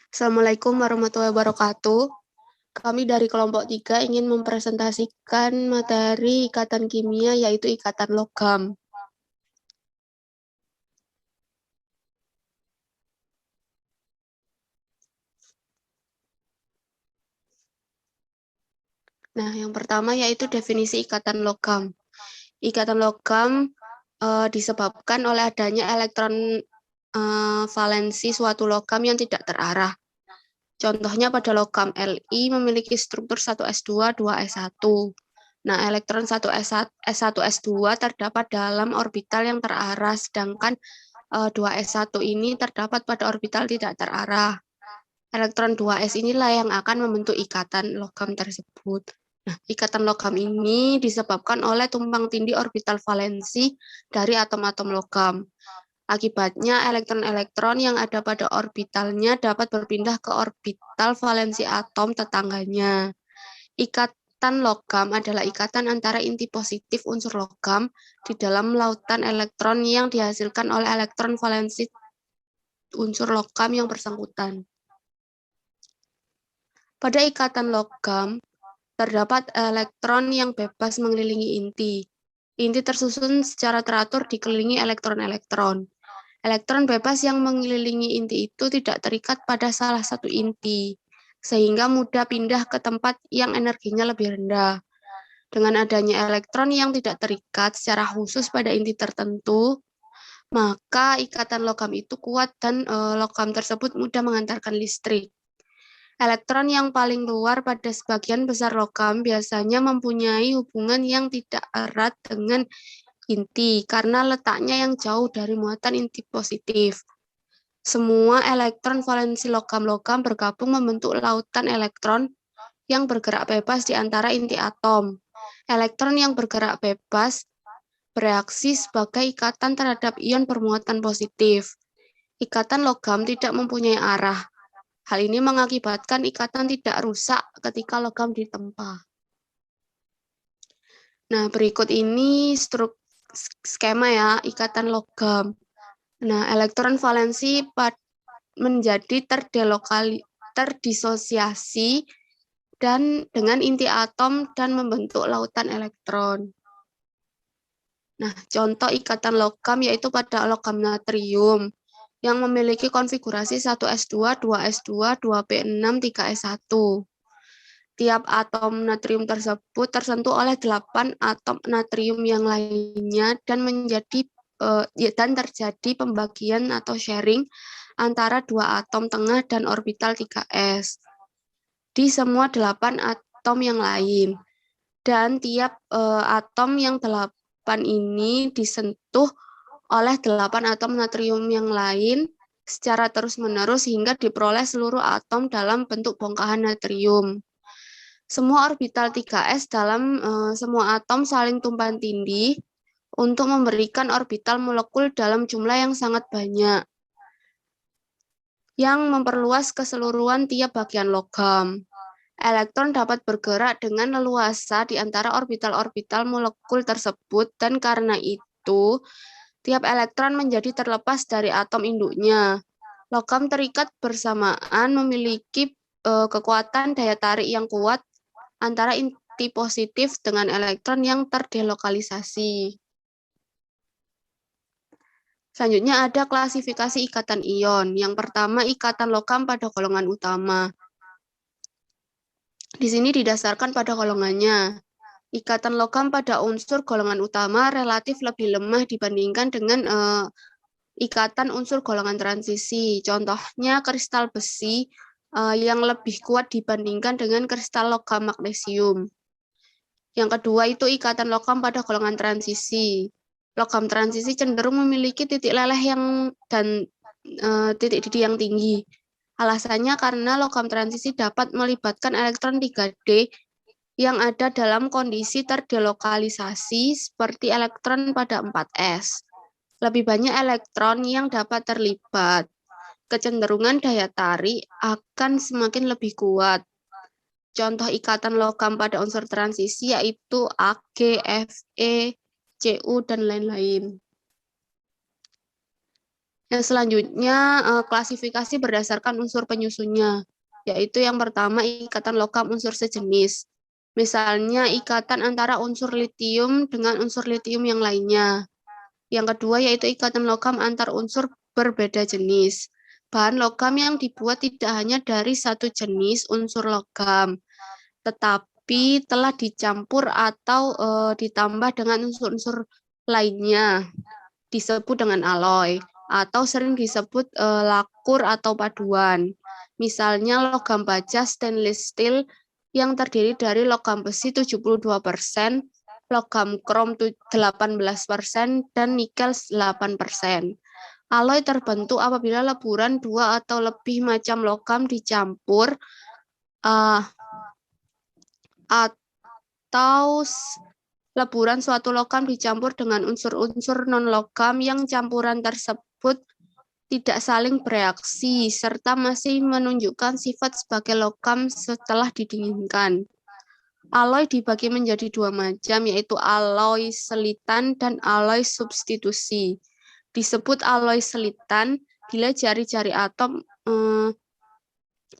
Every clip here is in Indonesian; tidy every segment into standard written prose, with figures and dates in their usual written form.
Assalamualaikum warahmatullahi wabarakatuh. Kami dari kelompok 3 ingin mempresentasikan materi ikatan kimia, yaitu ikatan logam. Nah, yang pertama yaitu definisi ikatan logam. Ikatan logam disebabkan oleh adanya elektron valensi suatu logam yang tidak terarah. Contohnya pada logam Li memiliki struktur 1s2, 2s1. Nah, elektron 1s1, terdapat dalam orbital yang terarah, sedangkan 2s1 ini terdapat pada orbital tidak terarah. Elektron 2s inilah yang akan membentuk ikatan logam tersebut. Nah, ikatan logam ini disebabkan oleh tumpang tindih orbital valensi dari atom-atom logam. Akibatnya, elektron-elektron yang ada pada orbitalnya dapat berpindah ke orbital valensi atom tetangganya. Ikatan logam adalah ikatan antara inti positif unsur logam di dalam lautan elektron yang dihasilkan oleh elektron valensi unsur logam yang bersangkutan. Pada ikatan logam, terdapat elektron yang bebas mengelilingi inti. Inti tersusun secara teratur dikelilingi elektron-elektron. Elektron bebas yang mengelilingi inti itu tidak terikat pada salah satu inti, sehingga mudah pindah ke tempat yang energinya lebih rendah. Dengan adanya elektron yang tidak terikat secara khusus pada inti tertentu, maka ikatan logam itu kuat dan logam tersebut mudah mengantarkan listrik. Elektron yang paling luar pada sebagian besar logam biasanya mempunyai hubungan yang tidak erat dengan inti karena letaknya yang jauh dari muatan inti positif. Semua elektron valensi logam-logam bergabung membentuk lautan elektron yang bergerak bebas di antara inti atom. Elektron yang bergerak bebas bereaksi sebagai ikatan terhadap ion bermuatan positif. Ikatan logam tidak mempunyai arah. Hal ini mengakibatkan ikatan tidak rusak ketika logam ditempa. Nah, berikut ini skema ya, ikatan logam. Nah, elektron valensi menjadi terdisosiasi dan dengan inti atom dan membentuk lautan elektron. Nah, contoh ikatan logam yaitu pada logam natrium yang memiliki konfigurasi 1s2, 2s2, 2p6, 3s1. Tiap atom natrium tersebut tersentuh oleh 8 atom natrium yang lainnya dan terjadi pembagian atau sharing antara 2 atom tengah dan orbital 3s di semua 8 atom yang lain. Dan tiap atom yang 8 ini disentuh oleh 8 atom natrium yang lain secara terus-menerus hingga diperoleh seluruh atom dalam bentuk bongkahan natrium. Semua orbital 3s dalam semua atom saling tumpang tindih untuk memberikan orbital molekul dalam jumlah yang sangat banyak, yang memperluas keseluruhan tiap bagian logam. Elektron dapat bergerak dengan leluasa di antara orbital-orbital molekul tersebut, dan karena itu, tiap elektron menjadi terlepas dari atom induknya. Logam terikat bersamaan memiliki kekuatan daya tarik yang kuat antara inti positif dengan elektron yang terdelokalisasi. Selanjutnya ada klasifikasi ikatan ion. Yang pertama, ikatan logam pada golongan utama. Di sini didasarkan pada golongannya. Ikatan logam pada unsur golongan utama relatif lebih lemah dibandingkan dengan ikatan unsur golongan transisi. Contohnya kristal besi yang lebih kuat dibandingkan dengan kristal logam magnesium. Yang kedua itu ikatan logam pada golongan transisi. Logam transisi cenderung memiliki titik leleh dan titik didih yang tinggi. Alasannya karena logam transisi dapat melibatkan elektron 3D yang ada dalam kondisi terdelokalisasi seperti elektron pada 4s. Lebih banyak elektron yang dapat terlibat. Kecenderungan daya tarik akan semakin lebih kuat. Contoh ikatan logam pada unsur transisi yaitu Ag, Fe, Cu, dan lain-lain. Yang selanjutnya klasifikasi berdasarkan unsur penyusunnya, yaitu yang pertama ikatan logam unsur sejenis. Misalnya ikatan antara unsur litium dengan unsur litium yang lainnya. Yang kedua yaitu ikatan logam antar unsur berbeda jenis. Bahan logam yang dibuat tidak hanya dari satu jenis unsur logam, tetapi telah dicampur atau ditambah dengan unsur-unsur lainnya, disebut dengan alloy, atau sering disebut lakur atau paduan. Misalnya logam baja stainless steel yang terdiri dari logam besi 72%, logam krom 18%, dan nikel 8%. Alloy terbentuk apabila leburan dua atau lebih macam logam dicampur atau leburan suatu logam dicampur dengan unsur-unsur non-logam yang campuran tersebut tidak saling bereaksi serta masih menunjukkan sifat sebagai logam setelah didinginkan. Alloy dibagi menjadi dua macam, yaitu alloy selitan dan alloy substitusi. Disebut alloy selitan bila jari-jari atom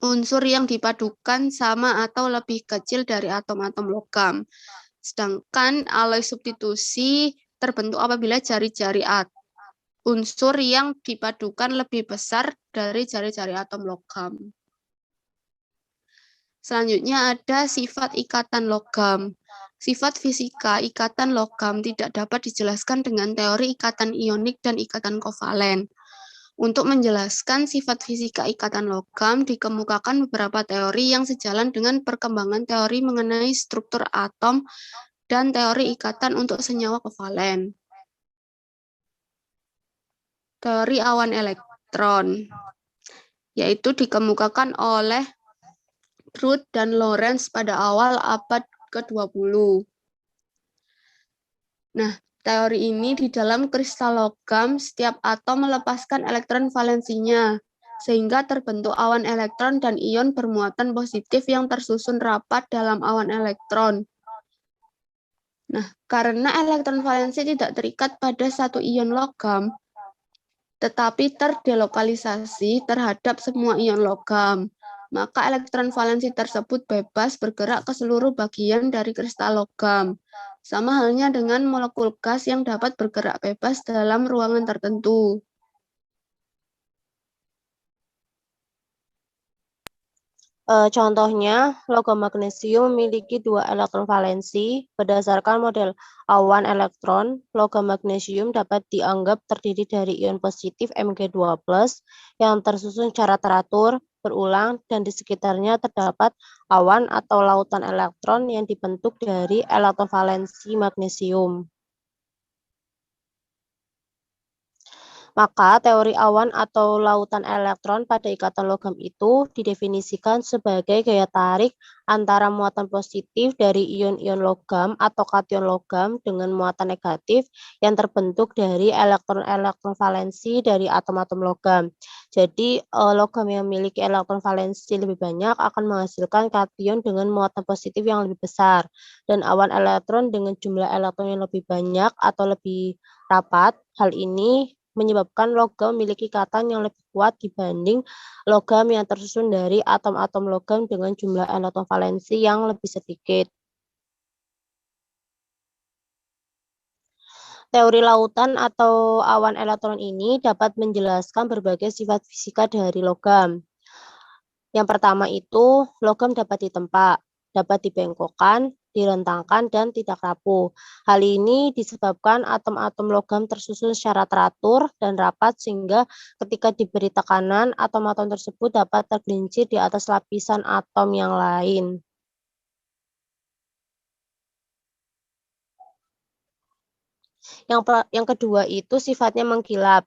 unsur yang dipadukan sama atau lebih kecil dari atom-atom logam. Sedangkan alloy substitusi terbentuk apabila jari-jari unsur yang dipadukan lebih besar dari jari-jari atom logam. Selanjutnya ada sifat ikatan logam. Sifat fisika ikatan logam tidak dapat dijelaskan dengan teori ikatan ionik dan ikatan kovalen. Untuk menjelaskan sifat fisika ikatan logam, dikemukakan beberapa teori yang sejalan dengan perkembangan teori mengenai struktur atom dan teori ikatan untuk senyawa kovalen. Teori awan elektron, yaitu dikemukakan oleh Drude dan Lorentz pada awal abad ke-20. Nah, teori ini di dalam kristal logam, setiap atom melepaskan elektron valensinya, sehingga terbentuk awan elektron dan ion bermuatan positif yang tersusun rapat dalam awan elektron. Nah, karena elektron valensi tidak terikat pada satu ion logam, tetapi terdelokalisasi terhadap semua ion logam, maka elektron valensi tersebut bebas bergerak ke seluruh bagian dari kristal logam. Sama halnya dengan molekul gas yang dapat bergerak bebas dalam ruangan tertentu. Contohnya, logam magnesium memiliki dua elektron valensi. Berdasarkan model awan elektron, logam magnesium dapat dianggap terdiri dari ion positif Mg2+, yang tersusun secara teratur, berulang, dan di sekitarnya terdapat awan atau lautan elektron yang dibentuk dari elektron valensi magnesium. Maka teori awan atau lautan elektron pada ikatan logam itu didefinisikan sebagai gaya tarik antara muatan positif dari ion-ion logam atau kation logam dengan muatan negatif yang terbentuk dari elektron-elektron valensi dari atom-atom logam. Jadi logam yang memiliki elektron valensi lebih banyak akan menghasilkan kation dengan muatan positif yang lebih besar, dan awan elektron dengan jumlah elektron yang lebih banyak atau lebih rapat. Hal ini menyebabkan logam memiliki ikatan yang lebih kuat dibanding logam yang tersusun dari atom-atom logam dengan jumlah elektron valensi yang lebih sedikit. Teori lautan atau awan elektron ini dapat menjelaskan berbagai sifat fisika dari logam. Yang pertama itu, logam dapat ditempa, dapat dibengkokkan, direntangkan, dan tidak rapuh. Hal ini disebabkan atom-atom logam tersusun secara teratur dan rapat sehingga ketika diberi tekanan, atom-atom tersebut dapat tergelincir di atas lapisan atom yang lain. Yang kedua itu sifatnya mengkilap.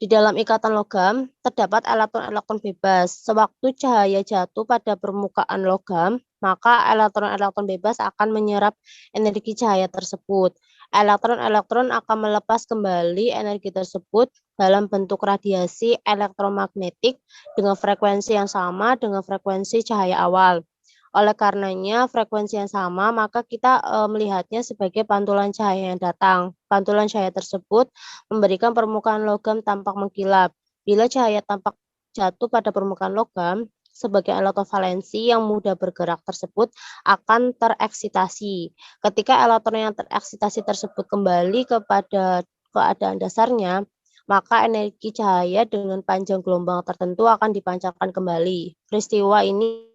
Di dalam ikatan logam, terdapat elektron-elektron bebas. Sewaktu cahaya jatuh pada permukaan logam, maka elektron-elektron bebas akan menyerap energi cahaya tersebut. Elektron-elektron akan melepas kembali energi tersebut dalam bentuk radiasi elektromagnetik dengan frekuensi yang sama dengan frekuensi cahaya awal. Oleh karenanya, frekuensi yang sama, maka kita melihatnya sebagai pantulan cahaya yang datang. Pantulan cahaya tersebut memberikan permukaan logam tampak mengkilap. Bila cahaya tampak jatuh pada permukaan logam, sebagai elektron valensi yang mudah bergerak tersebut akan tereksitasi. Ketika elektron yang tereksitasi tersebut kembali kepada keadaan dasarnya, maka energi cahaya dengan panjang gelombang tertentu akan dipancarkan kembali. Peristiwa ini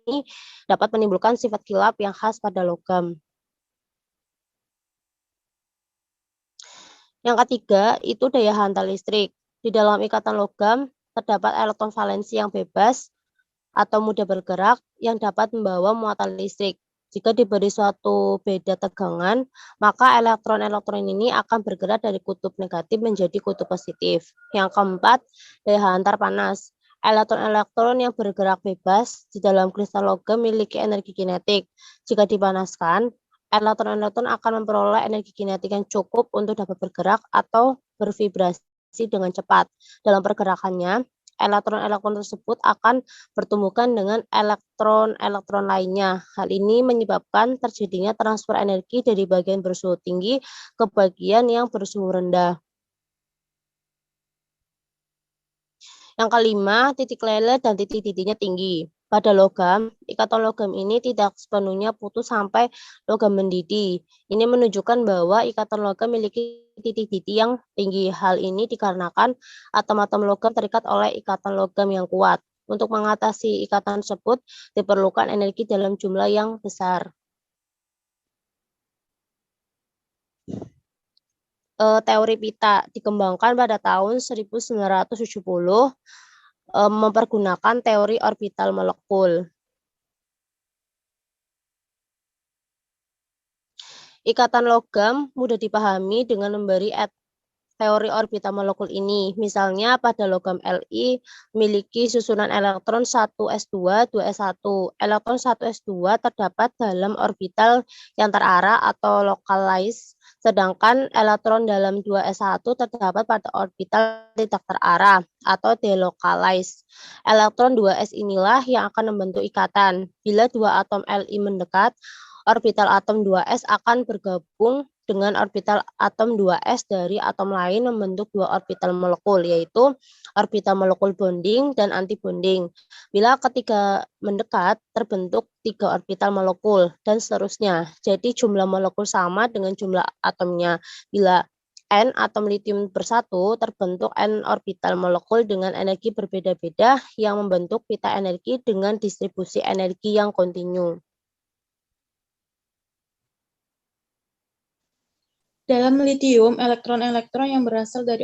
dapat menimbulkan sifat kilap yang khas pada logam. Yang ketiga, itu daya hantar listrik. Di dalam ikatan logam, terdapat elektron valensi yang bebas atau mudah bergerak yang dapat membawa muatan listrik. Jika diberi suatu beda tegangan, maka elektron-elektron ini akan bergerak dari kutub negatif menjadi kutub positif. Yang keempat, daya hantar panas. Elektron-elektron yang bergerak bebas di dalam kristal logam memiliki energi kinetik. Jika dipanaskan, elektron-elektron akan memperoleh energi kinetik yang cukup untuk dapat bergerak atau bervibrasi dengan cepat. Dalam pergerakannya, elektron-elektron tersebut akan bertumbukan dengan elektron-elektron lainnya. Hal ini menyebabkan terjadinya transfer energi dari bagian bersuhu tinggi ke bagian yang bersuhu rendah. Yang kelima, titik lele dan titik-titiknya tinggi. Pada logam, ikatan logam ini tidak sepenuhnya putus sampai logam mendidih. Ini menunjukkan bahwa ikatan logam memiliki titik-titik yang tinggi. Hal ini dikarenakan atom-atom logam terikat oleh ikatan logam yang kuat. Untuk mengatasi ikatan tersebut, diperlukan energi dalam jumlah yang besar. Teori pita dikembangkan pada tahun 1970 mempergunakan teori orbital molekul. Ikatan logam mudah dipahami dengan memberi teori orbital molekul ini. Misalnya pada logam Li memiliki susunan elektron 1s2, 2s1. Elektron 1s2 terdapat dalam orbital yang terarah atau localized, sedangkan elektron dalam 2s1 terdapat pada orbital tidak terarah atau delocalized. Elektron 2s inilah yang akan membentuk ikatan. Bila dua atom Li mendekat, orbital atom 2s akan bergabung dengan orbital atom 2s dari atom lain membentuk dua orbital molekul, yaitu orbital molekul bonding dan antibonding. Bila ketiga mendekat, terbentuk 3 orbital molekul, dan seterusnya. Jadi jumlah molekul sama dengan jumlah atomnya. Bila N atom litium bersatu, terbentuk N orbital molekul dengan energi berbeda-beda yang membentuk pita energi dengan distribusi energi yang kontinu. Dalam litium, elektron-elektron yang berasal dari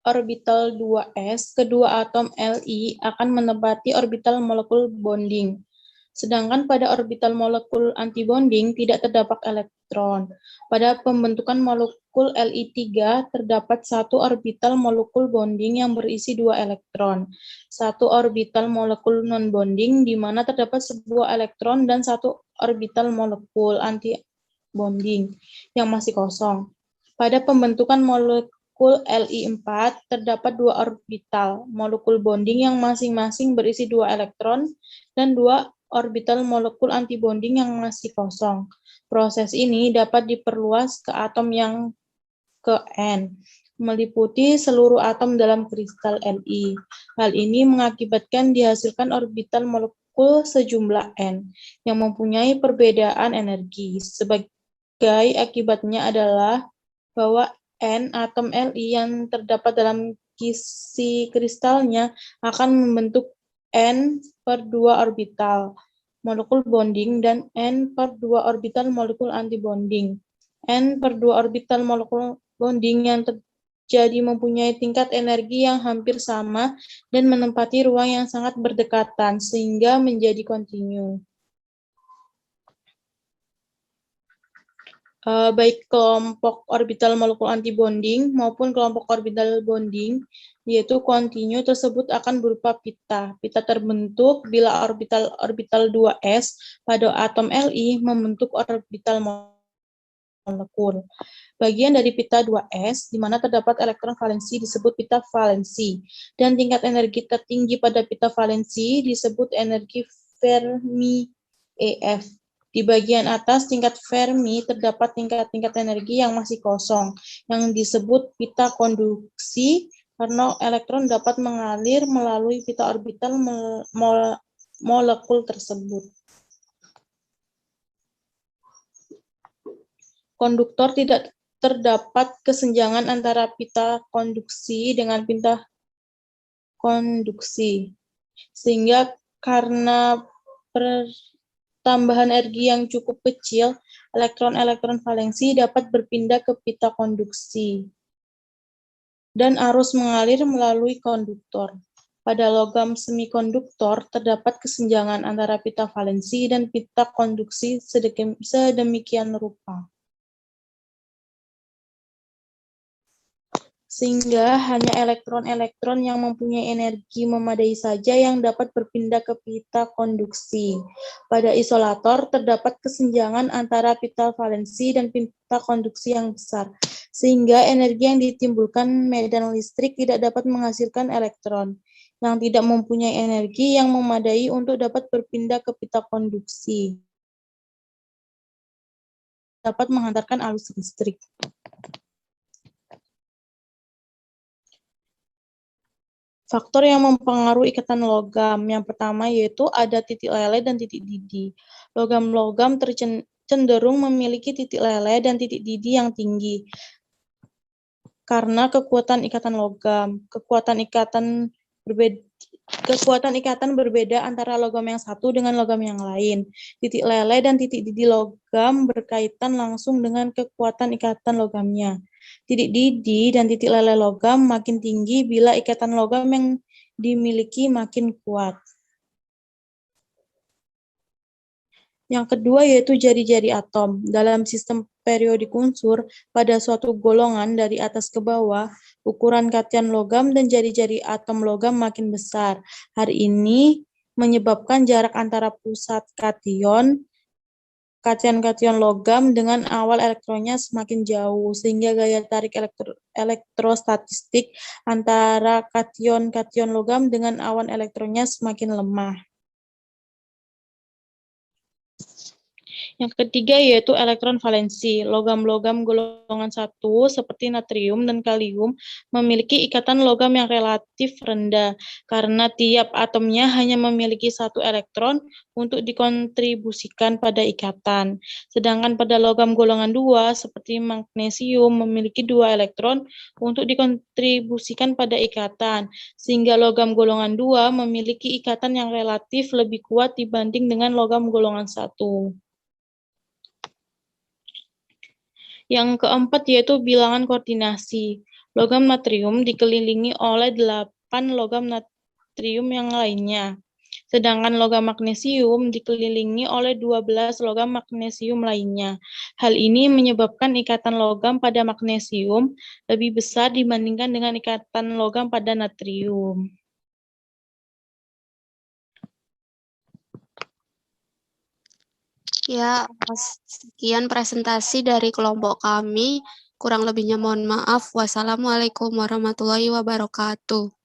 orbital 2s, kedua atom Li akan menempati orbital molekul bonding. Sedangkan pada orbital molekul antibonding tidak terdapat elektron. Pada pembentukan molekul Li3 terdapat satu orbital molekul bonding yang berisi 2 elektron. Satu orbital molekul non-bonding di mana terdapat sebuah elektron dan satu orbital molekul antibonding yang masih kosong. Pada pembentukan molekul Li4 terdapat 2 orbital molekul bonding yang masing-masing berisi 2 elektron dan 2 orbital molekul antibonding yang masih kosong. Proses ini dapat diperluas ke atom yang ke N, meliputi seluruh atom dalam kristal Li. Hal ini mengakibatkan dihasilkan orbital molekul sejumlah N yang mempunyai perbedaan energi. Sebagai akibatnya adalah bahwa N atom Li yang terdapat dalam isi kristalnya akan membentuk N/2 orbital molekul bonding dan N/2 orbital molekul antibonding. N/2 orbital molekul bonding yang terjadi mempunyai tingkat energi yang hampir sama dan menempati ruang yang sangat berdekatan sehingga menjadi kontinu. Baik kelompok orbital molekul antibonding maupun kelompok orbital bonding, yaitu kontinu tersebut akan berupa pita. Pita terbentuk bila orbital 2s pada atom Li membentuk orbital molekul. Bagian dari pita 2s, di mana terdapat elektron valensi disebut pita valensi, dan tingkat energi tertinggi pada pita valensi disebut energi Fermi EF. Di bagian atas tingkat Fermi terdapat tingkat-tingkat energi yang masih kosong, yang disebut pita konduksi karena elektron dapat mengalir melalui pita orbital molekul tersebut. Konduktor tidak terdapat kesenjangan antara pita konduksi dengan pita konduksi, sehingga karena tambahan energi yang cukup kecil, elektron-elektron valensi dapat berpindah ke pita konduksi dan arus mengalir melalui konduktor. Pada logam semikonduktor terdapat kesenjangan antara pita valensi dan pita konduksi sedemikian rupa, sehingga hanya elektron-elektron yang mempunyai energi memadai saja yang dapat berpindah ke pita konduksi. Pada isolator terdapat kesenjangan antara pita valensi dan pita konduksi yang besar, sehingga energi yang ditimbulkan medan listrik tidak dapat menghasilkan elektron yang tidak mempunyai energi yang memadai untuk dapat berpindah ke pita konduksi, dapat menghantarkan arus listrik. Faktor yang mempengaruhi ikatan logam. Yang pertama yaitu ada titik lele dan titik didih. Logam-logam cenderung memiliki titik lele dan titik didih yang tinggi karena kekuatan ikatan logam. Kekuatan ikatan berbeda antara logam yang satu dengan logam yang lain. Titik lele dan titik didih logam berkaitan langsung dengan kekuatan ikatan logamnya. Titik didih dan titik lele logam makin tinggi bila ikatan logam yang dimiliki makin kuat. Yang kedua yaitu jari-jari atom. Dalam sistem periodik unsur, pada suatu golongan dari atas ke bawah, ukuran kation logam dan jari-jari atom logam makin besar. Hal ini menyebabkan jarak antara pusat kation logam dengan awal elektronnya semakin jauh, sehingga gaya tarik elektrostatistik antara kation logam dengan awan elektronnya semakin lemah. Yang ketiga yaitu elektron valensi. Logam-logam golongan 1 seperti natrium dan kalium memiliki ikatan logam yang relatif rendah karena tiap atomnya hanya memiliki satu elektron untuk dikontribusikan pada ikatan. Sedangkan pada logam golongan 2 seperti magnesium memiliki 2 elektron untuk dikontribusikan pada ikatan, sehingga logam golongan 2 memiliki ikatan yang relatif lebih kuat dibanding dengan logam golongan 1. Yang keempat yaitu bilangan koordinasi. Logam natrium dikelilingi oleh 8 logam natrium yang lainnya. Sedangkan logam magnesium dikelilingi oleh 12 logam magnesium lainnya. Hal ini menyebabkan ikatan logam pada magnesium lebih besar dibandingkan dengan ikatan logam pada natrium. Ya, sekian presentasi dari kelompok kami. Kurang lebihnya mohon maaf. Wassalamualaikum warahmatullahi wabarakatuh.